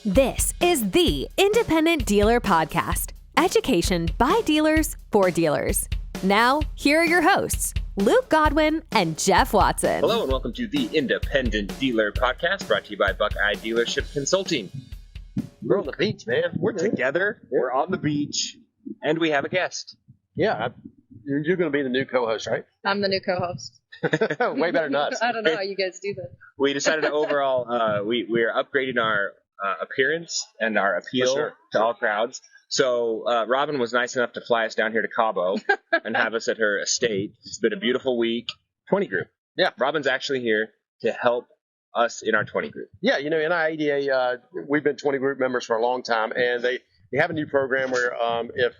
This is the Independent Dealer Podcast. Education by dealers for dealers. Now, here are your hosts, Luke Godwin and Jeff Watson. Hello and welcome to the Independent Dealer Podcast, brought to you by Buckeye Dealership Consulting. We're on the beach, man. We're together, we're on the beach, and we have a guest. Yeah, you're going to be the new co-host, right? I'm the new co-host. Way better than us. I don't know how you guys do that. We decided to overall, we are upgrading our appearance and our appeal to all crowds. So Robyn was nice enough to fly us down here to Cabo and have us at her estate. It's been a beautiful week. 20 group. Yeah, Robyn's actually here to help us in our 20 group. Yeah, you know, in our ADA, we've been 20 group members for a long time, and they have a new program where if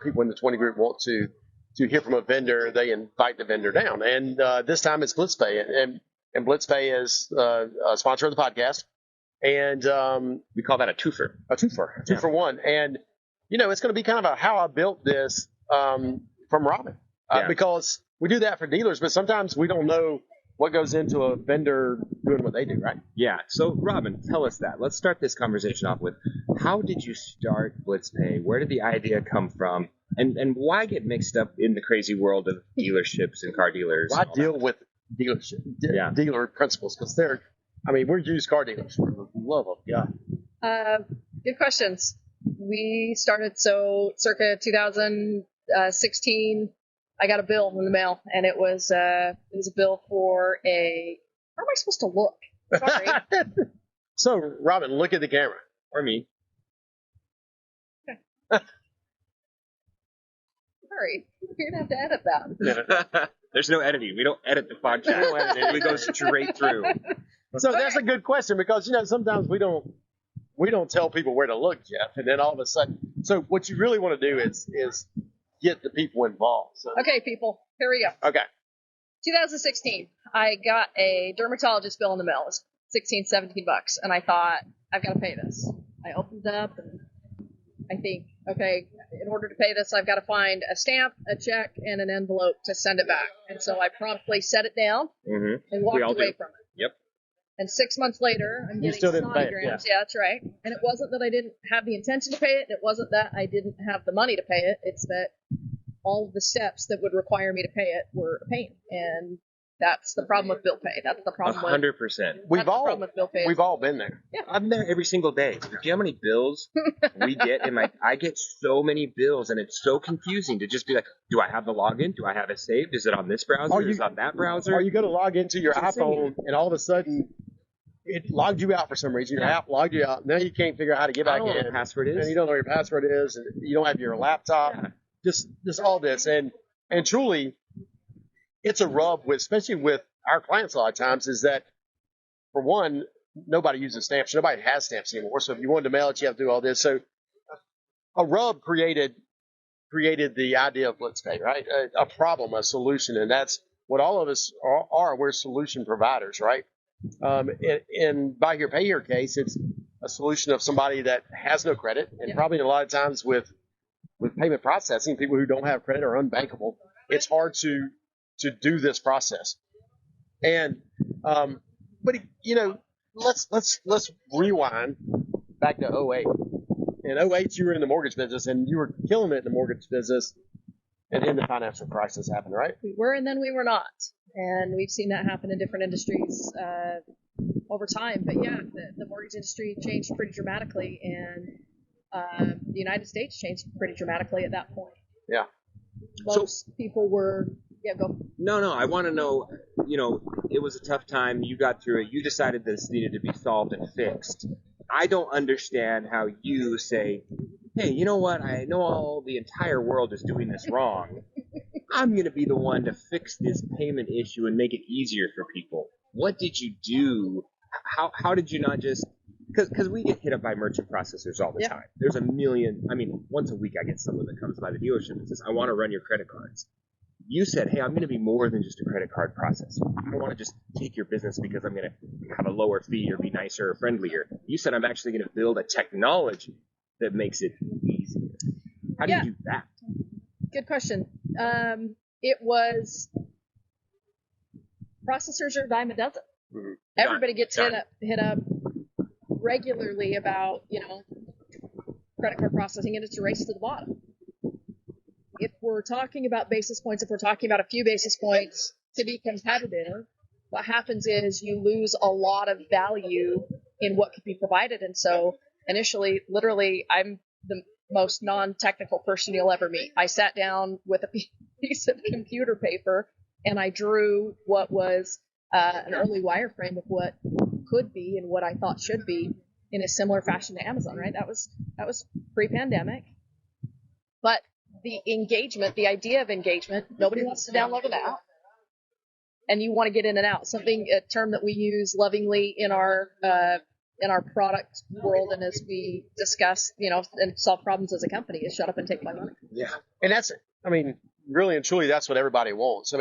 people in the 20 group want to hear from a vendor, they invite the vendor down. And this time it's Blytzpay, and Blytzpay is a sponsor of the podcast. And we call that a twofer. A two for one. And, it's going to be kind of how I built this from Robyn. Because we do that for dealers, but sometimes we don't know what goes into a vendor doing what they do, right? Yeah. So, Robyn, tell us that. Let's start this conversation off with, how did you start Blytzpay? Where did the idea come from? And why get mixed up in the crazy world of dealerships and car dealers? Well, I deal with dealer principles because we're used car dealers for the love of God. Good questions. We started circa 2016. I got a bill in the mail, and it was a bill for Where am I supposed to look? Sorry. So, Robyn, look at the camera. Or me. Okay. Sorry, you're gonna have to edit that. There's no editing. We don't edit the podcast. We go straight through. So that's a good question because sometimes we don't tell people where to look, Jeff, and then all of a sudden. So what you really want to do is get the people involved. So. Okay, people, here we go. Okay. 2016, I got a dermatologist bill in the mail. It was $16, $17, and I thought, I've got to pay this. I opened it up, and I think, okay, in order to pay this, I've got to find a stamp, a check, and an envelope to send it back. And so I promptly set it down and walked away from it. Yep. And 6 months later, I'm getting still didn't pay it, sonograms. Yeah, that's right. And it wasn't that I didn't have the intention to pay it. It wasn't that I didn't have the money to pay it. It's that all of the steps that would require me to pay it were a pain. And that's the problem with bill pay. That's the problem 100%. We've all been there. Yeah. I'm there every single day. Do you know how many bills we get? I get so many bills, and it's so confusing to just be like, do I have the login? Do I have it saved? Is it on this browser? Is it on that browser? Are you going to log into your iPhone, and all of a sudden it logged you out for some reason? Your app logged you out. Now you can't figure out how to get back in. I don't know what your password is. And you don't know what your password is. And you don't have your laptop. Yeah. Just all this. And truly, it's a rub especially with our clients a lot of times, is that, for one, nobody uses stamps. Nobody has stamps anymore. So if you wanted to mail it, you have to do all this. So a rub created the idea of Blytzpay, right? A problem, a solution. And that's what all of us are. We're solution providers, right? In buy here, pay here case, it's a solution of somebody that has no credit. And probably a lot of times with payment processing, people who don't have credit are unbankable. It's hard to do this process. And, but let's rewind back to 2008. In 2008, you were in the mortgage business, and you were killing it in the mortgage business, and then the financial crisis happened, right? We were, and then we were not. And we've seen that happen in different industries over time. But yeah, the mortgage industry changed pretty dramatically, and the United States changed pretty dramatically at that point. Yeah. Most people were... Yeah, go. No, I want to know, it was a tough time. You got through it. You decided this needed to be solved and fixed. I don't understand how you say, hey, you know what? I know the entire world is doing this wrong. I'm going to be the one to fix this payment issue and make it easier for people. What did you do? How did you not just... Because we get hit up by merchant processors all the time. There's a million... once a week I get someone that comes by the dealership and says, I want to run your credit cards. You said, hey, I'm going to be more than just a credit card processor. I don't want to just take your business because I'm going to have a lower fee or be nicer or friendlier. You said I'm actually going to build a technology that makes it easier. How do you do that? Good question. It was processors are a dime a dozen. Mm-hmm. Everybody gets hit up regularly about, credit card processing, and it's a race to the bottom. If we're talking about basis points, if we're talking about a few basis points to be competitive, what happens is you lose a lot of value in what could be provided. And so initially, literally, I'm the most non-technical person you'll ever meet. I sat down with a piece of computer paper and I drew what was an early wireframe of what could be and what I thought should be in a similar fashion to Amazon, right? That was pre-pandemic. But the engagement, the idea of engagement, nobody wants to download an app, and you want to get in and out. A term that we use lovingly in our product world, and as we discuss, and solve problems as a company, is shut up and take my money. Yeah, and really and truly, that's what everybody wants.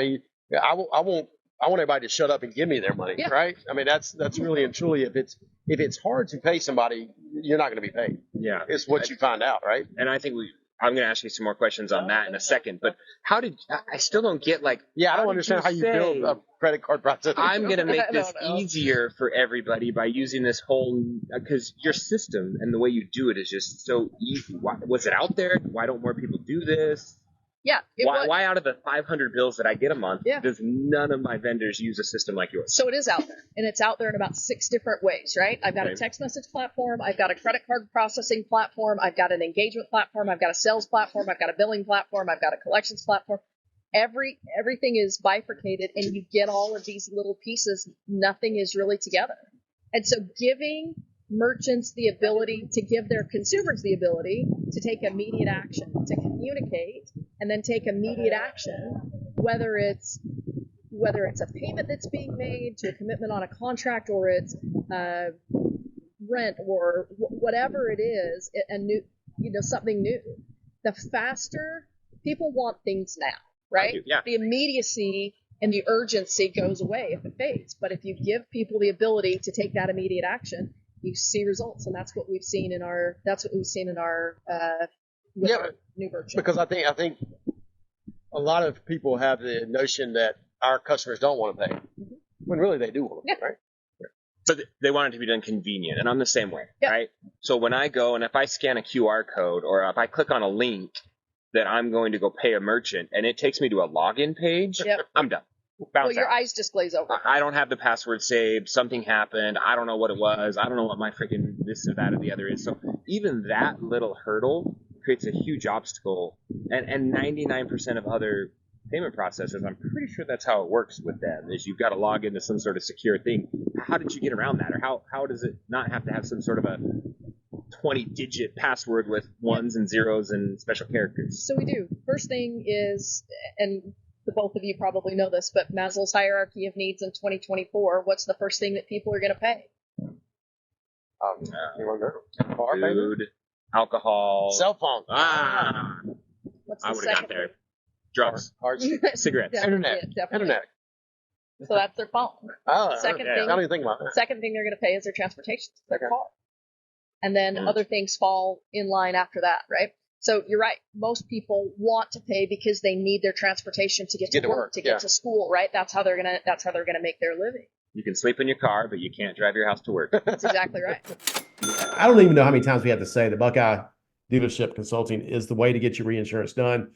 I want everybody to shut up and give me their money, right? That's really and truly, if it's hard to pay somebody, you're not going to be paid. Yeah, it's what you find out, right? And I think I'm going to ask you some more questions on that in a second, but I still don't get I don't understand how you build a credit card process. I'm going to make this easier for everybody by using this whole, because your system and the way you do it is just so easy. Why, was it out there? Why don't more people do this? Yeah. Why out of the 500 bills that I get a month, does none of my vendors use a system like yours? So it is out there, and it's out there in about 6 different ways, right? I've got a text message platform. I've got a credit card processing platform. I've got an engagement platform. I've got a sales platform. I've got a billing platform. I've got a collections platform. Everything is bifurcated, and you get all of these little pieces. Nothing is really together. And so giving merchants the ability to give their consumers the ability to take immediate action, to communicate, and then take immediate action, whether it's a payment that's being made, to a commitment on a contract, or it's rent, or whatever it is, something new. The faster people want things now, right? Yeah. The immediacy and the urgency goes away if it fades. But if you give people the ability to take that immediate action, you see results, and that's what we've seen in our new merchant. Because I think a lot of people have the notion that our customers don't want to pay, when really they do want to pay, right? So they want it to be done convenient, and I'm the same way, Yep. right? So when I go and if I scan a QR code or if I click on a link that I'm going to go pay a merchant and it takes me to a login page, I'm done. Well, your eyes just glaze over. I don't have the password saved. Something happened. I don't know what it was. I don't know what my freaking this or that or the other is. So even that little hurdle creates a huge obstacle. And 99% of other payment processors, I'm pretty sure that's how it works with them, is you've got to log into some sort of secure thing. How did you get around that? Or how does it not have to have some sort of a 20-digit password with ones and zeros and special characters? So we do. First thing is, and the both of you probably know this, but Maslow's hierarchy of needs in 2024, what's the first thing that people are going to pay? Food, alcohol, cell phone. What's I the would have got second there. thing? Drugs, cards, Cigarettes, internet. So that's their phone. Second thing, I don't even think about that. Second thing they're going to pay is their transportation, their car. And then other things fall in line after that, right? So you're right. Most people want to pay because they need their transportation to get to work, to get to school, right? That's how they're gonna make their living. You can sleep in your car, but you can't drive your house to work. That's exactly right. I don't even know how many times we have to say that Buckeye Dealership Consulting is the way to get your reinsurance done.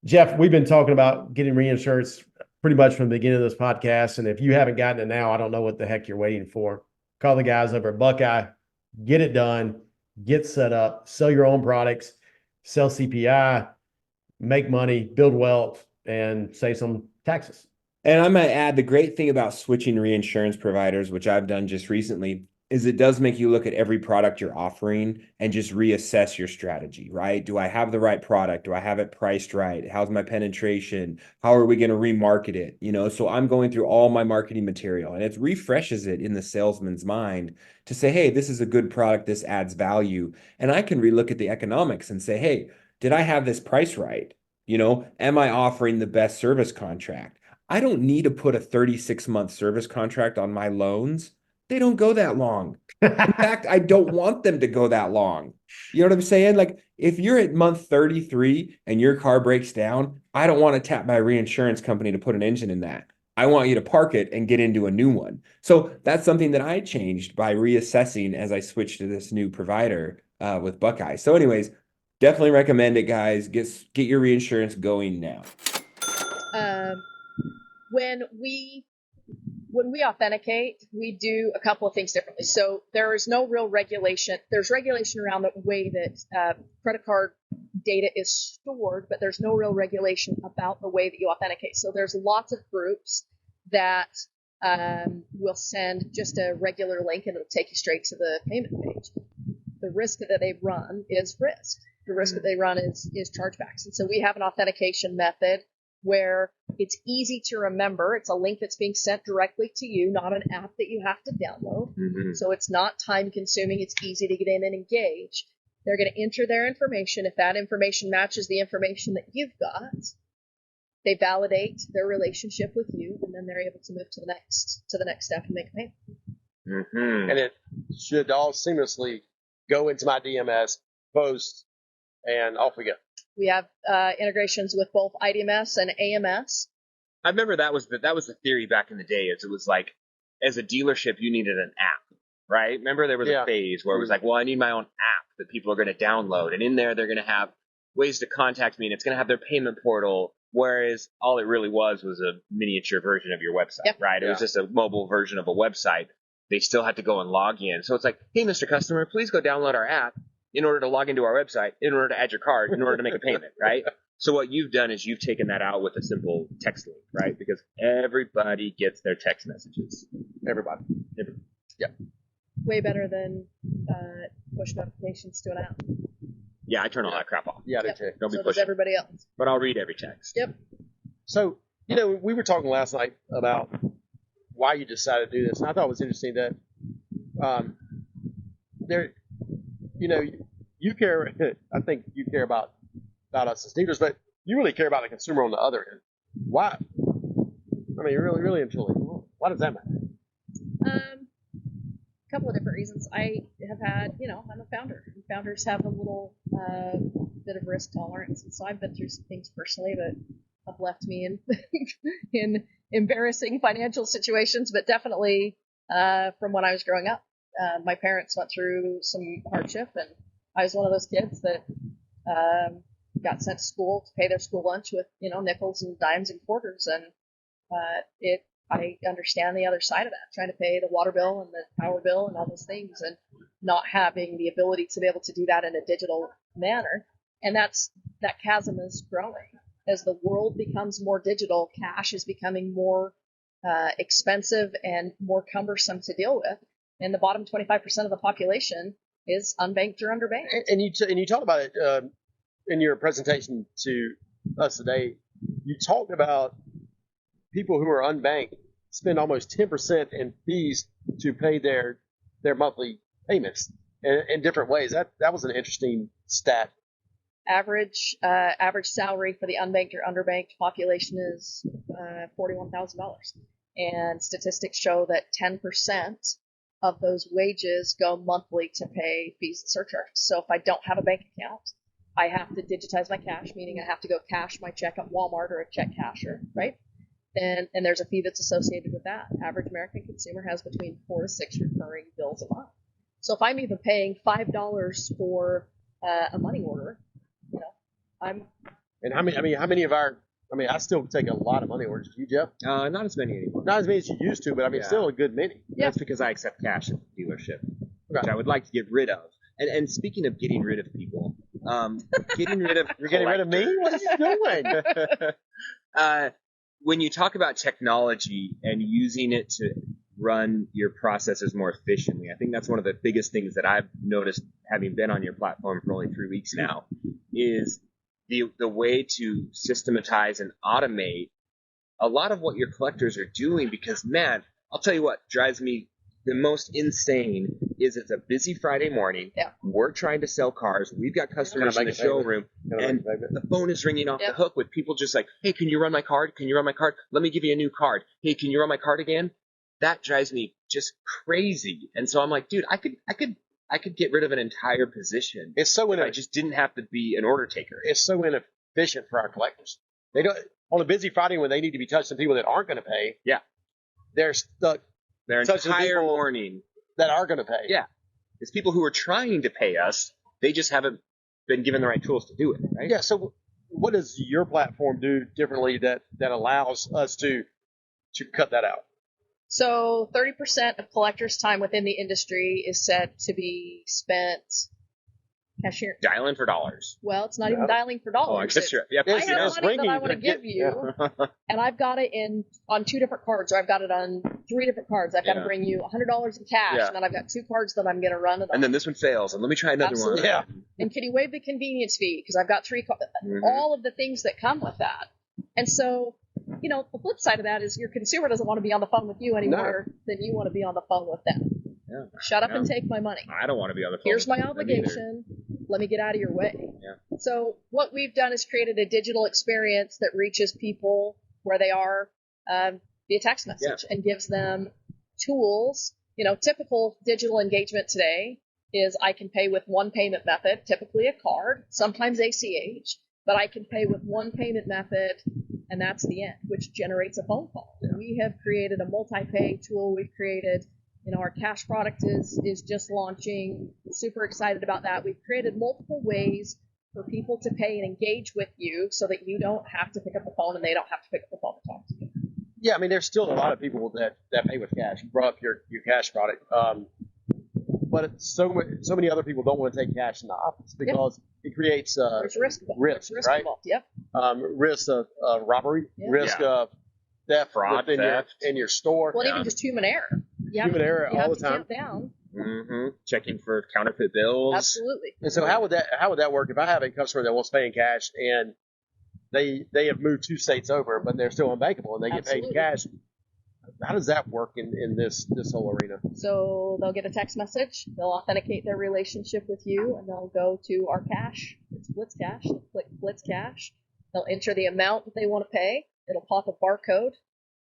Jeff, we've been talking about getting reinsurance pretty much from the beginning of this podcast. And if you haven't gotten it now, I don't know what the heck you're waiting for. Call the guys over at Buckeye, get it done, get set up, sell your own products, sell CPI, make money, build wealth, and save some taxes. And I might add, the great thing about switching reinsurance providers, which I've done just recently, is it does make you look at every product you're offering and just reassess your strategy, right? Do I have the right product? Do I have it priced right? How's my penetration? How are we going to remarket it? So I'm going through all my marketing material, and it refreshes it in the salesman's mind to say, hey, this is a good product. This adds value. And I can relook at the economics and say, hey, did I have this price right? Am I offering the best service contract? I don't need to put a 36-month service contract on my loans. They don't go that long. In fact, I don't want them to go that long. You know what I'm saying? Like, if you're at month 33 and your car breaks down, I don't want to tap my reinsurance company to put an engine in that. I want you to park it and get into a new one. So that's something that I changed by reassessing as I switched to this new provider with Buckeye. So anyways, definitely recommend it, guys. Get your reinsurance going now. When we authenticate, we do a couple of things differently. So there is no real regulation. There's regulation around the way that credit card data is stored, but there's no real regulation about the way that you authenticate. So there's lots of groups that will send just a regular link and it'll take you straight to the payment page. The risk that they run is risk. The risk that they run is chargebacks. And so we have an authentication method where it's easy to remember. It's a link that's being sent directly to you, not an app that you have to download. Mm-hmm. So it's not time consuming. It's easy to get in and engage. They're going to enter their information. If that information matches the information that you've got, they validate their relationship with you, and then they're able to move to the next step and make a payment. Mm-hmm. And it should all seamlessly go into my DMS, post, and off we go. We have integrations with both IDMS and AMS. I remember that was the theory back in the day. Is it was like, as a dealership, you needed an app, right? Remember there was a phase where it was like, well, I need my own app that people are going to download, and in there they're going to have ways to contact me, and it's going to have their payment portal. Whereas all it really was a miniature version of your website, right? It was just a mobile version of a website. They still had to go and log in. So it's like, hey, Mr. Customer, please go download our app in order to log into our website, in order to add your card, in order to make a payment, right? So what you've done is you've taken that out with a simple text link, right? Because everybody gets their text messages. Everybody. Yeah. Way better than push notifications to an app. Yeah, I turn all that crap off. Yeah, I do too. Don't be So does pushing. everybody else. But I'll read every text. Yep. So, we were talking last night about why you decided to do this, and I thought it was interesting that you care. I think you care about us as dealers, but you really care about the consumer on the other end. Why? I mean, really and truly, why does that matter? A couple of different reasons. I have had, I'm a founder. Founders have a little bit of risk tolerance, and so I've been through some things personally that have left me in embarrassing financial situations, but definitely from when I was growing up. My parents went through some hardship, and I was one of those kids that got sent to school to pay their school lunch with, nickels and dimes and quarters, and I understand the other side of that, trying to pay the water bill and the power bill and all those things, and not having the ability to be able to do that in a digital manner. And that chasm is growing. As the world becomes more digital, cash is becoming more expensive and more cumbersome to deal with. And the bottom 25% of the population is unbanked or underbanked. And you talked about it in your presentation to us today. You talked about people who are unbanked spend almost 10% in fees to pay their monthly payments in different ways. That was an interesting stat. Average salary for the unbanked or underbanked population is $41,000, and statistics show that 10% of those wages go monthly to pay fees and surcharges. So if I don't have a bank account, I have to digitize my cash, meaning I have to go cash my check at Walmart or a check casher, right? And there's a fee that's associated with that. Average American consumer has between 4 to 6 recurring bills a month. So if I'm even paying $5 for a money order, I'm. And how many of our? I still take a lot of money orders. Do you, Jeff? Not as many anymore. Not as many as you used to, but still a good many. Yeah. That's because I accept cash at the dealership, which I would like to get rid of. And speaking of getting rid of people, getting rid of You're getting rid of me? What are you doing? When you talk about technology and using it to run your processes more efficiently, I think that's one of the biggest things that I've noticed, having been on your platform for only 3 weeks now, is the way to systematize and automate a lot of what your collectors are doing. Because, man, I'll tell you what drives me the most insane is it's a busy Friday morning. Yeah. We're trying to sell cars. We've got customers in the showroom, and the phone is ringing off the hook with people just like, hey, can you run my card? Can you run my card? Let me give you a new card. Hey, can you run my card again? That drives me just crazy. And so I'm like, dude, I could get rid of an entire position. It's so I just didn't have to be an order taker. It's so inefficient for our collectors. They don't on a busy Friday when they need to be touching people that aren't going to pay. Yeah. They're stuck Their touching entire people morning. that are going to pay. Yeah. It's people who are trying to pay us. They just haven't been given the right tools to do it, right? Yeah. So what does your platform do differently that allows us to cut that out? So 30% of collectors' time within the industry is said to be spent cashier. Dialing for dollars. Well, it's not even dialing for dollars. Oh, I guess you're. Yeah, I Yes, have it's money that ringing. I want to give you, and I've got it on 2 different cards, or I've got it on 3 different cards. I've got to Yeah. bring you $100 in cash, Yeah. and then I've got 2 cards that I'm going to run it on. And then this one fails, and let me try another Absolutely. one. Yeah. And can you waive the convenience fee? Because I've got 3 cards. Mhm. All of the things that come with that. And so, the flip side of that is your consumer doesn't want to be on the phone with you anymore than you want to be on the phone with them. Yeah. Shut up and Yeah. take my money. I don't want to be on the phone. Here's my with them either. obligation. Let me get out of your way. Yeah. So what we've done is created a digital experience that reaches people where they are via text message and gives them tools. Typical digital engagement today is I can pay with one payment method, typically a card, sometimes ACH, but I can pay with one payment method, and that's the end, which generates a phone call. Yeah. We have created a multi-pay tool. We've created our cash product is just launching. Super excited about that. We've created multiple ways for people to pay and engage with you so that you don't have to pick up the phone and they don't have to pick up the phone and talk to you. Yeah, I mean, there's still a lot of people that pay with cash. You brought up your cash product. But so many other people don't want to take cash in the office because it creates There's risk involved. risk, There's risk right? involved. Yep. Risk of robbery, Yeah. risk of theft Fraud, within theft. in your store. Well, Yeah. even just human error. Human error you all have the to time. count down. Mm-hmm. Checking for counterfeit bills. Absolutely. And so how would that work if I have a customer that wants to pay in cash and they have moved 2 states over, but they're still unbankable and they get paid in Absolutely. cash? How does that work in this whole arena? So they'll get a text message. They'll authenticate their relationship with you, and they'll go to our cash. It's Blitz Cash. They'll click Blitz Cash. They'll enter the amount that they want to pay. It'll pop a barcode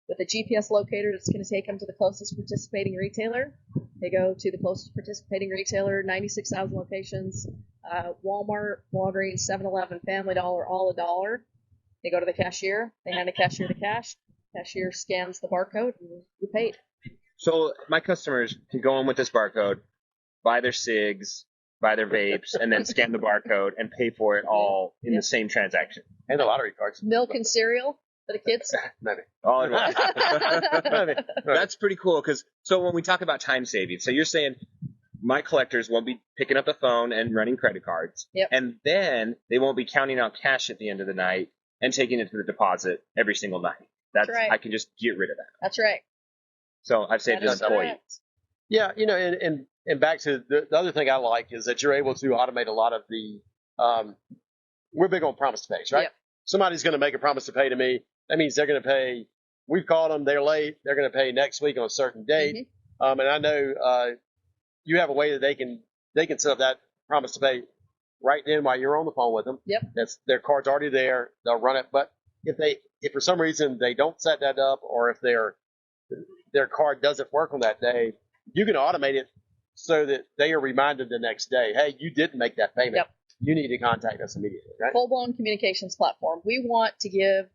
with a GPS locator that's going to take them to the closest participating retailer. They go to the closest participating retailer, 96,000 locations, Walmart, Walgreens, 7-Eleven, Family Dollar, all $1. They go to the cashier. They hand the cashier the cash. Cashier scans the barcode, and you're paid. So my customers can go in with this barcode, buy their cigs, buy their vapes, and then scan the barcode and pay for it all in the same transaction. And the lottery cards. Milk and cereal for the kids. Maybe. All in one. Maybe. That's pretty cool so when we talk about time saving, so you're saying my collectors won't be picking up the phone and running credit cards. Yep. And then they won't be counting out cash at the end of the night and taking it to the deposit every single night. That's right. I can just get rid of that. That's right. So I've saved That an is employee. correct. Yeah, and back to the other thing I like is that you're able to automate a lot of the. We're big on promise to pay, right? Yep. Somebody's going to make a promise to pay to me. That means they're going to pay. We've called them. They're late. They're going to pay next week on a certain date. Mm-hmm. And I know you have a way that they can set up that promise to pay right then while you're on the phone with them. Yep. That's their card's already there. They'll run it. But if for some reason they don't set that up, or if their card doesn't work on that day, you can automate it so that they are reminded the next day, hey, you didn't make that payment. Yep. You need to contact us immediately, right? Full-blown communications platform. We want to give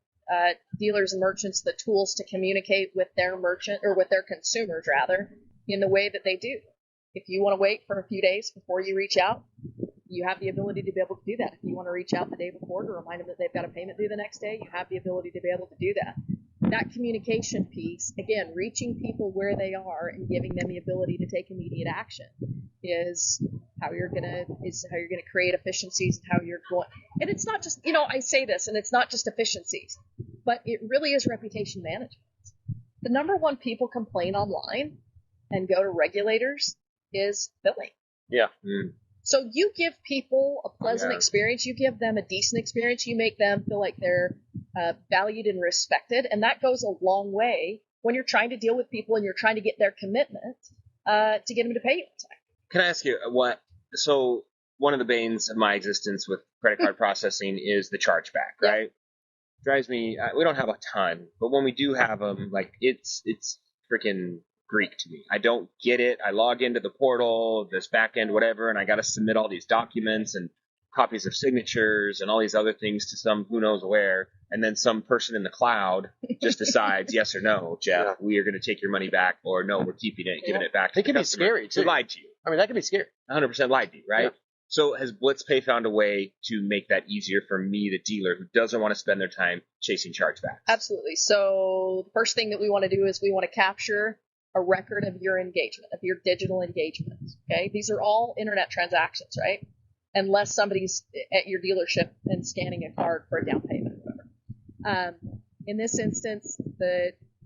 dealers and merchants the tools to communicate with their merchant, or with their consumers rather, in the way that they do. If you want to wait for a few days before you reach out, you have the ability to be able to do that. If you want to reach out the day before to remind them that they've got a payment due the next day, you have the ability to be able to do that. That communication piece, again, reaching people where they are and giving them the ability to take immediate action, is how you're gonna create efficiencies, and how you're going. And it's not just, I say this, and it's not just efficiencies, but it really is reputation management. The number one people complain online and go to regulators is billing. Yeah. So you give people a pleasant experience, you give them a decent experience, you make them feel like they're valued and respected, and that goes a long way when you're trying to deal with people and you're trying to get their commitment to get them to pay you on time. Can I ask you so one of the banes of my existence with credit card processing is the chargeback, right? Drives me, we don't have a ton, but when we do have them, like it's freaking Greek to me. I don't get it. I log into the portal, this back end, whatever, and I got to submit all these documents and copies of signatures and all these other things to some who knows where, and then some person in the cloud just decides yes or no, Jeff, we are going to take your money back, or no, we're keeping it, giving it back to It can the be customer scary, too. who lied to you. I mean, that can be scary. 100% lied to you, right? Yeah. So has Blytzpay found a way to make that easier for me, the dealer, who doesn't want to spend their time chasing chargebacks? Absolutely. So the first thing that we want to do is we want to capture a record of your engagement, of your digital engagement. Okay, these are all internet transactions, right? Unless somebody's at your dealership and scanning a card for a down payment or whatever. In this instance,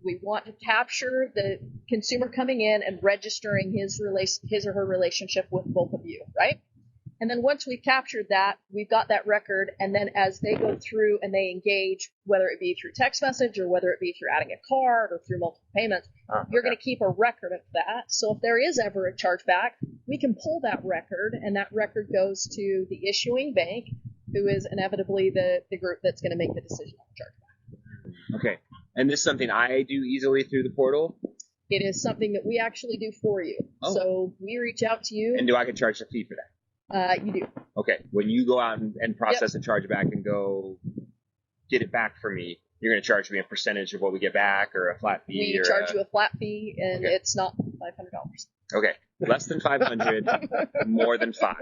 we want to capture the consumer coming in and registering his or her relationship with both of you, right? And then once we've captured that, we've got that record, and then as they go through and they engage, whether it be through text message or whether it be through adding a card or through multiple payments, you're going to keep a record of that. So if there is ever a chargeback, we can pull that record, and that record goes to the issuing bank, who is inevitably the group that's going to make the decision on the chargeback. Okay. And this is something I do easily through the portal? It is something that we actually do for you. Oh. So we reach out to you. And do I can charge a fee for that? You do. Okay. When you go out and process a chargeback and go get it back for me, you're going to charge me a percentage of what we get back, or a flat fee? We charge you a flat fee, and Okay. it's not $500. Okay. Less than 500, more than 5.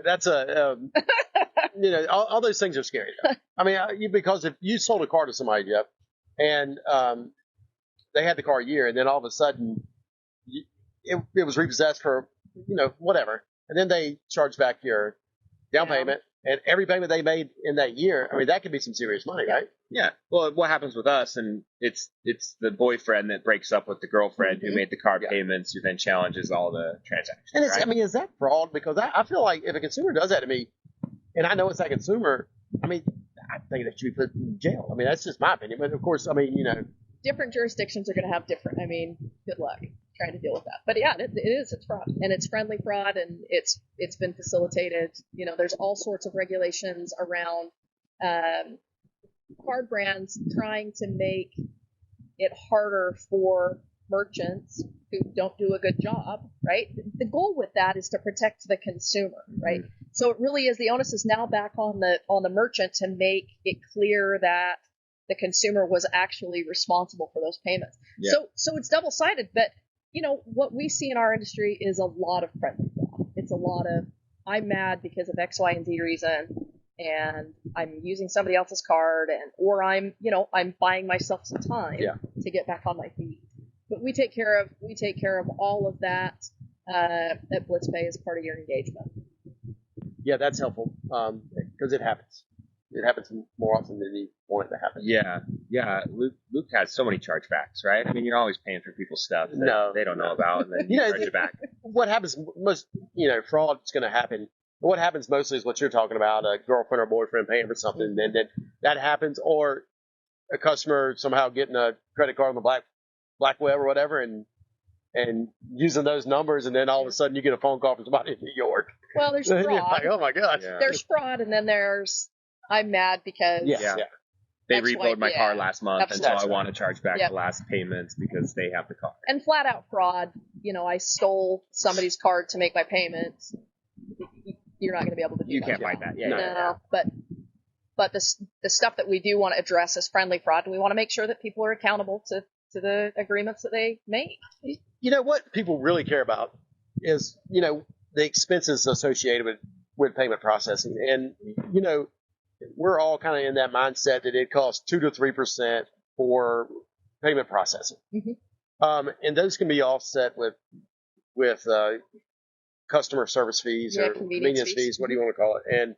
That's all those things are scary. I mean, because if you sold a car to somebody, Jeff, and they had the car a year, and then all of a sudden it was repossessed for, whatever, and then they charge back your down payment and every payment they made in that year. I mean, that could be some serious money, right? Yeah. Well, what happens with us, and it's the boyfriend that breaks up with the girlfriend who made the car payments, who then challenges all the transactions. And it's, right? I mean, is that fraud? Because I feel like if a consumer does that to me, and I know it's that consumer, I mean, I think that should be put in jail. I mean, that's just my opinion. But of course, I mean, Different jurisdictions are going to have different. I mean, good luck trying to deal with that. But yeah, it's fraud, and it's friendly fraud, and it's been facilitated. There's all sorts of regulations around card brands trying to make it harder for merchants who don't do a good job, right? The goal with that is to protect the consumer, right? So it really is, the onus is now back on the merchant to make it clear that the consumer was actually responsible for those payments. Yeah. So it's double-sided, but what we see in our industry is a lot of friendly fraud. It's a lot of, I'm mad because of X, Y, and Z reason, and I'm using somebody else's card, or I'm buying myself some time to get back on my feet. But we take care of all of that at Blytzpay as part of your engagement. yeah, that's helpful because it happens. It happens more often than you want it to happen. Yeah. Luke has so many chargebacks, right? I mean, you're always paying for people's stuff that they don't know about, and then you charge it back. What happens most, fraud is going to happen. What happens mostly is what you're talking about, a girlfriend or boyfriend paying for something, and then that happens, or a customer somehow getting a credit card on the black web or whatever, and using those numbers, and then all of a sudden you get a phone call from somebody in New York. Well, there's fraud. You're like, oh my gosh. Yeah. There's fraud, and then there's I'm mad because Yeah. They That's repoed my car yeah. last month, and so That's I right. want to charge back Yep. the last payments because they have the car. and flat out fraud. I stole somebody's card to make my payments. You're not going to be able to do You that. can't fight that. Yeah. No, but the stuff that we do want to address is friendly fraud, and we want to make sure that people are accountable to the agreements that they make. What people really care about is, the expenses associated with payment processing. And, we're all kind of in that mindset that it costs 2 to 3% for payment processing. Mhm. And those can be offset with customer service fees or convenience fees, what do you want to call it? And,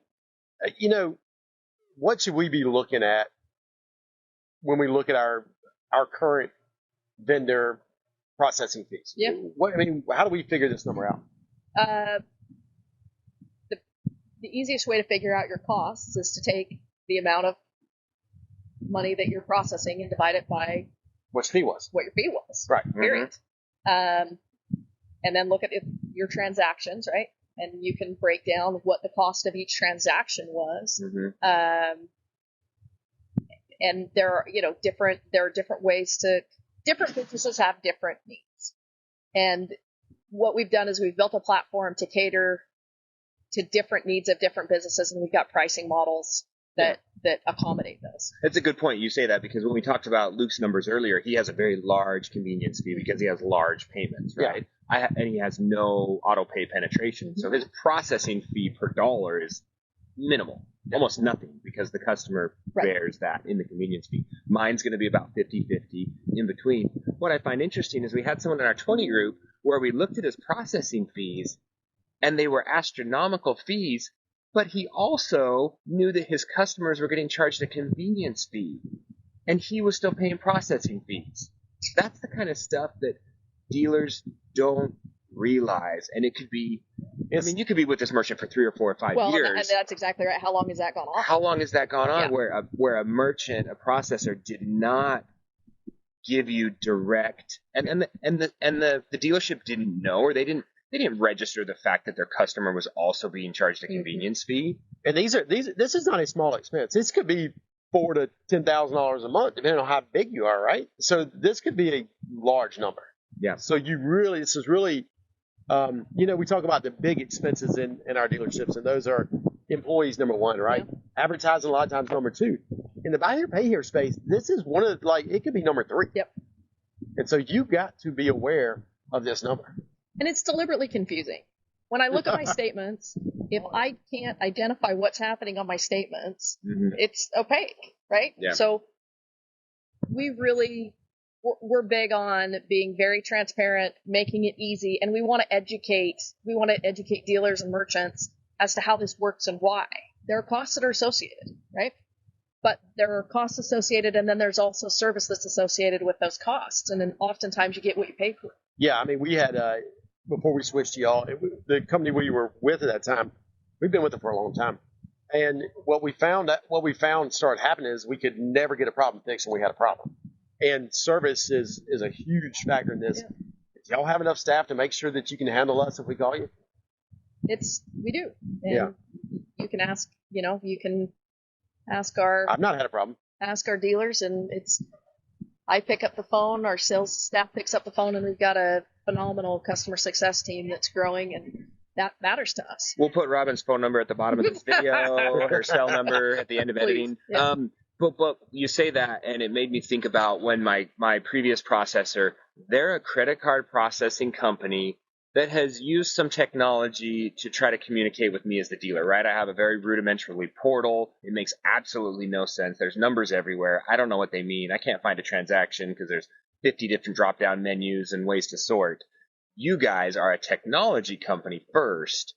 what should we be looking at when we look at our current vendor processing fees? Yeah. How do we figure this number out? The easiest way to figure out your costs is to take the amount of money that you're processing and divide it by What fee was? what your fee was. Right. Period. And then look at your transactions, right? And you can break down what the cost of each transaction was. Mm-hmm. And there are different ways different businesses have different needs. And what we've done is we've built a platform to cater to different needs of different businesses, and we've got pricing models that accommodate those. That's a good point. You say that because when we talked about Luke's numbers earlier, he has a very large convenience fee because he has large payments, right? And he has no auto pay penetration. So his processing fee per dollar is minimal, almost nothing, because the customer bears that in the convenience fee. Mine's going to be about 50-50 in between. What I find interesting is we had someone in our 20 group where we looked at his processing fees, and they were astronomical fees, but he also knew that his customers were getting charged a convenience fee, and he was still paying processing fees. That's the kind of stuff that dealers don't realize, and it could be, I mean, you could be with this merchant for 3 or 4 or 5 years. And that's exactly right. How long has that gone on? How long has that gone on where a merchant, a processor did not give you direct, and the dealership didn't know, or they didn't register the fact that their customer was also being charged a convenience fee. And this is not a small expense. This could be $4,000 to $10,000 a month, depending on how big you are, right? So this could be a large number. Yeah. So this is really, we talk about the big expenses in our dealerships, and those are employees, number one, right? Yeah. Advertising, a lot of times, number two. In the buy here, pay here space, this is one of it could be number three. Yep. And so you've got to be aware of this number. And it's deliberately confusing. When I look at my statements, if I can't identify what's happening on my statements, it's opaque, right? Yeah. So we're big on being very transparent, making it easy, and we want to educate dealers and merchants as to how this works and why. There are costs that are associated, right? But there are costs associated, and then there's also service that's associated with those costs. And then oftentimes you get what you pay for. Yeah, I mean, we had before we switched to y'all, the company we were with at that time, we've been with it for a long time. And what we found started happening is we could never get a problem fixed when we had a problem. And service is a huge factor in this. Yeah. Do y'all have enough staff to make sure that you can handle us if we call you? We do. And you can ask, I've not had a problem. Ask our dealers, and I pick up the phone, our sales staff picks up the phone, and we've got a phenomenal customer success team that's growing, and that matters to us. We'll put Robyn's phone number at the bottom of this video, her cell number at the end of editing. Yeah. But you say that, and it made me think about when my previous processor, they're a credit card processing company that has used some technology to try to communicate with me as the dealer, right? I have a very rudimentary portal. It makes absolutely no sense. There's numbers everywhere. I don't know what they mean. I can't find a transaction because there's 50 different drop-down menus and ways to sort. You guys are a technology company first,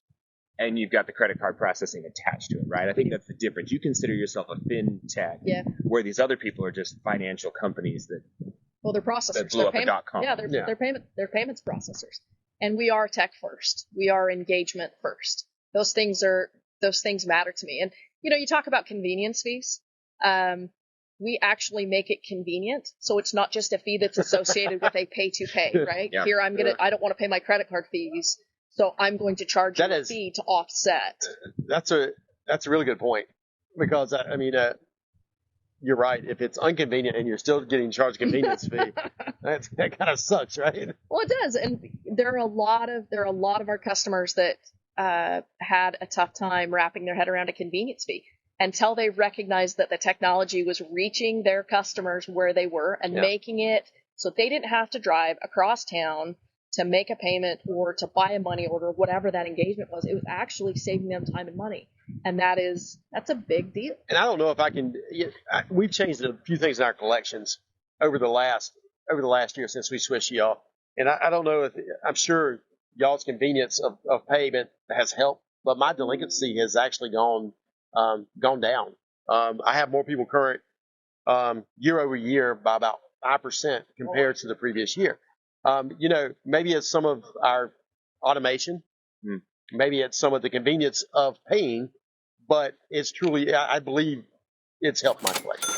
and you've got the credit card processing attached to it, right? I think that's the difference. You consider yourself a fintech, where these other people are just financial companies that they're processors. That blew up a .com. Yeah, they're payments processors. And we are tech first. We are engagement first. Those things matter to me. And you talk about convenience fees. We actually make it convenient, so it's not just a fee that's associated with a pay to pay, right? Yeah. Here I don't want to pay my credit card fees, so I'm going to charge you a fee to offset. That's a really good point, because you're right. If it's inconvenient and you're still getting charged a convenience fee, that kind of sucks, right? Well, it does. And there are a lot of our customers that had a tough time wrapping their head around a convenience fee until they recognized that the technology was reaching their customers where they were and making it so they didn't have to drive across town to make a payment or to buy a money order, whatever that engagement was. It was actually saving them time and money. And that's a big deal. And I don't know if we've changed a few things in our collections over the last year since we switched to y'all. And I don't know I'm sure y'all's convenience of payment has helped, but my delinquency has actually gone down. I have more people current year over year by about 5% compared to the previous year. Maybe it's some of our automation, maybe it's some of the convenience of paying, but it's truly, I believe it's helped my collection.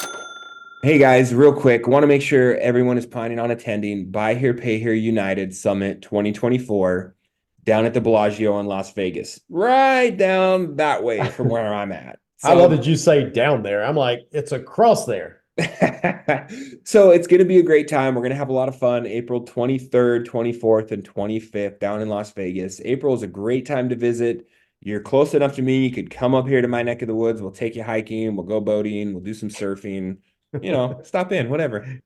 Hey guys, real quick, want to make sure everyone is planning on attending Buy Here, Pay Here United Summit 2024 down at the Bellagio in Las Vegas, right down that way from where I'm at. So, I love that you say down there. I'm like, it's across there. So it's going to be a great time. We're going to have a lot of fun. April 23rd, 24th, and 25th down in Las Vegas. April is a great time to visit. You're close enough to me. You could come up here to my neck of the woods. We'll take you hiking. We'll go boating. We'll do some surfing. Stop in, whatever.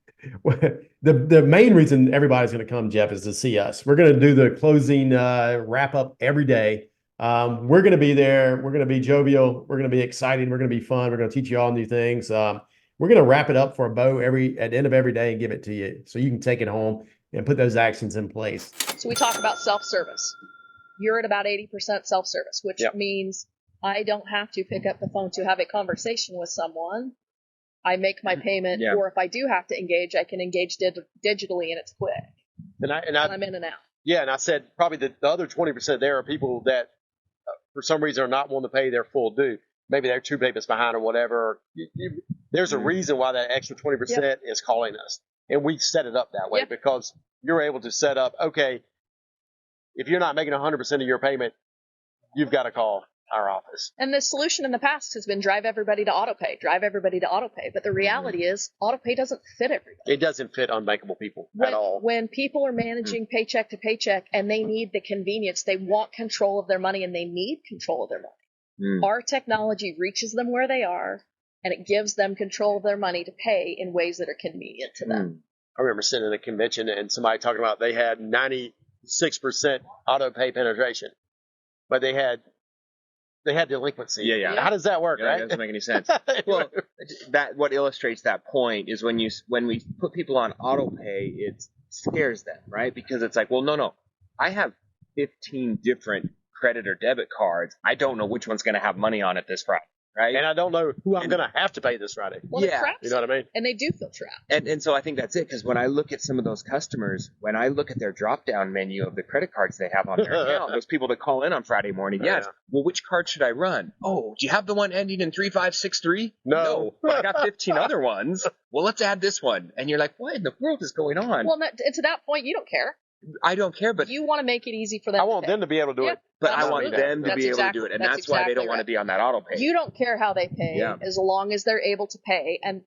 The main reason everybody's going to come, Jeff, is to see us. We're going to do the closing wrap up every day. We're going to be there. We're going to be jovial. We're going to be exciting. We're going to be fun. We're going to teach you all new things. We're going to wrap it up for a bow at the end of every day and give it to you so you can take it home and put those actions in place. So we talk about self-service. You're at about 80% self-service, which means I don't have to pick up the phone to have a conversation with someone. I make my payment, or if I do have to engage, I can engage digitally, and it's quick. And I'm in and out. Yeah, and I said probably the other 20% there are people that for some reason are not wanting to pay their full due. Maybe they're 2 payments behind or whatever. There's a reason why that extra 20% is calling us. And we set it up that way because you're able to set up, okay, if you're not making 100% of your payment, you've got to call our office. And the solution in the past has been drive everybody to autopay. But the reality is autopay doesn't fit everybody. It doesn't fit unbankable people at all. When people are managing paycheck to paycheck and they need the convenience, they want control of their money and they need control of their money. Our technology reaches them where they are and it gives them control of their money to pay in ways that are convenient to them. I remember sitting at a convention and somebody talking about they had 96% auto pay penetration, but they had delinquency. Yeah. How does that work, right? That doesn't make any sense. Well, what illustrates that point is when we put people on auto pay, it scares them, right? Because it's like, well, no, I have 15 different credit or debit cards. I don't know which one's going to have money on it this Friday, right? And I don't know who I'm going to have to pay this Friday. Well, they're trapped. You know what I mean? And they do feel trapped. And so I think that's it, because when I look at some of those customers, when I look at their drop-down menu of the credit cards they have on their account, those people that call in on Friday morning, well, which card should I run? Oh, do you have the one ending in 3563? No. But I got 15 other ones. Well, let's add this one. And you're like, what in the world is going on? Well, to that point, you don't care. I don't care, but you want to make it easy for them. I want them to be able to do it. But I want them to be able to do it, and that's why they don't want to be on that auto pay. You don't care how they pay, as long as they're able to pay, and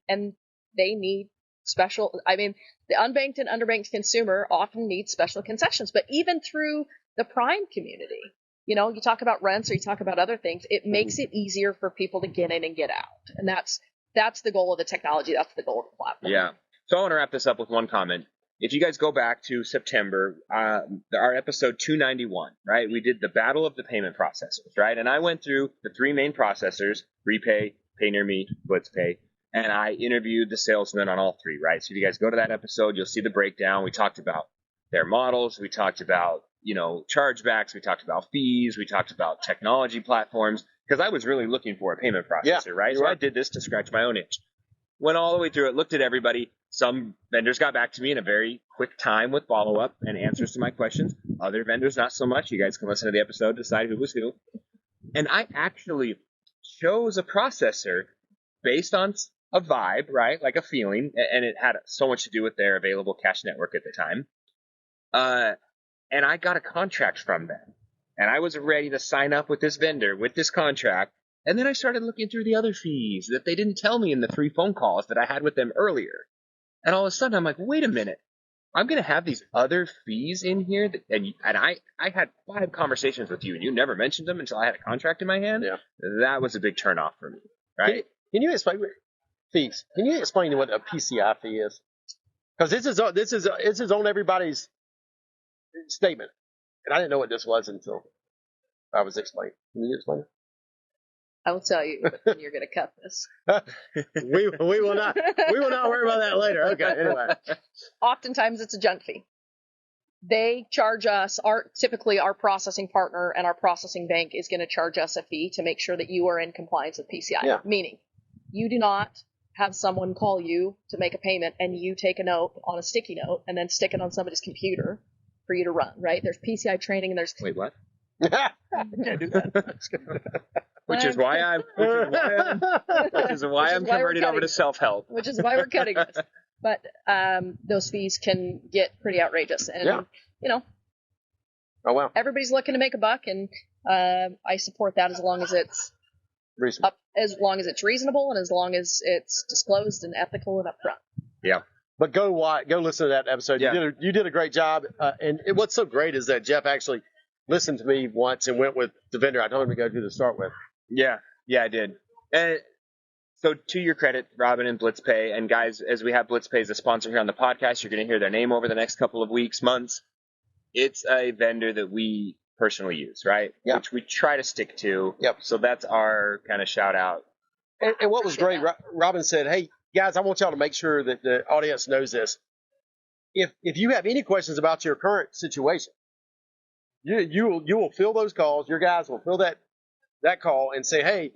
they need special. I mean, the unbanked and underbanked consumer often needs special concessions, but even through the prime community, you talk about rents or you talk about other things, it makes it easier for people to get in and get out, and that's the goal of the technology. That's the goal of the platform. Yeah. So I want to wrap this up with one comment. If you guys go back to September, our episode 291, right? We did the battle of the payment processors, right? And I went through the 3 main processors, Repay, Pay Near Me, Blytzpay, and I interviewed the salesmen on all 3, right? So if you guys go to that episode, you'll see the breakdown. We talked about their models. We talked about, chargebacks. We talked about fees. We talked about technology platforms, because I was really looking for a payment processor, right? So I did this to scratch my own itch. Went all the way through it, looked at everybody. Some vendors got back to me in a very quick time with follow-up and answers to my questions. Other vendors, not so much. You guys can listen to the episode, decide who was who. And I actually chose a processor based on a vibe, right? Like a feeling. And it had so much to do with their available cash network at the time. And I got a contract from them. And I was ready to sign up with this vendor, with this contract. And then I started looking through the other fees that they didn't tell me in the 3 phone calls that I had with them earlier. And all of a sudden, I'm like, wait a minute. I'm going to have these other fees in here. And I had 5 conversations with you, and you never mentioned them until I had a contract in my hand. Yeah. That was a big turnoff for me, right? Can you explain fees? Can you explain what a PCI fee is? Because this is on everybody's statement. And I didn't know what this was until I was explained. Can you explain it? I will tell you, but then you're going to cut this. we will not worry about that later. Okay, anyway. Oftentimes it's a junk fee. They charge us, typically our processing partner and our processing bank is going to charge us a fee to make sure that you are in compliance with PCI. Yeah. Meaning, you do not have someone call you to make a payment and you take a note on a sticky note and then stick it on somebody's computer for you to run, right? There's PCI training and there's... Wait, what? Can't do that. Which is why I'm converted over to self-help. Which is why we're cutting this. But those fees can get pretty outrageous. And, Oh, wow. Everybody's looking to make a buck, and I support that as long as it's reasonable. As long as it's reasonable and as long as it's disclosed and ethical and upfront. Yeah. But go listen to that episode. Yeah. You did a great job. And what's so great is that Jeff actually listened to me once and went with the vendor I told him to go to start with. Yeah, I did. And so to your credit, Robyn and Blytzpay, and guys, as we have Blytzpay as a sponsor here on the podcast, you're going to hear their name over the next couple of weeks, months. It's a vendor that we personally use, right? Yeah. Which we try to stick to. Yep. So that's our kind of shout out. And what was great, Robyn said, hey, guys, I want y'all to make sure that the audience knows this. If you have any questions about your current situation, you will fill those calls. Your guys will fill that call and say, hey,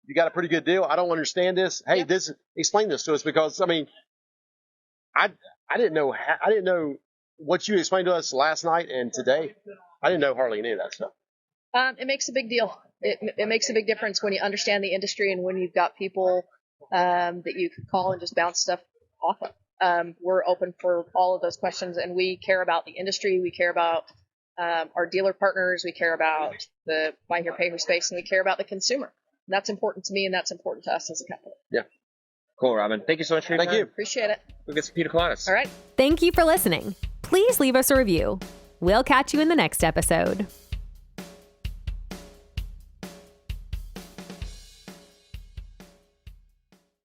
you got a pretty good deal. I don't understand this. Hey, explain this to us, because I mean, I didn't know what you explained to us last night and today. I didn't know hardly any of that stuff. It makes a big deal. It makes a big difference when you understand the industry and when you've got people that you can call and just bounce stuff off of. We're open for all of those questions, and we care about the industry. We care about our dealer partners. We care about the buy here, pay here space, and we care about the consumer. And that's important to me, and that's important to us as a company. Yeah. Cool, Robyn. Thank you so much for your time. Thank you. Appreciate it. We'll get some pina coladas. All right. Thank you for listening. Please leave us a review. We'll catch you in the next episode.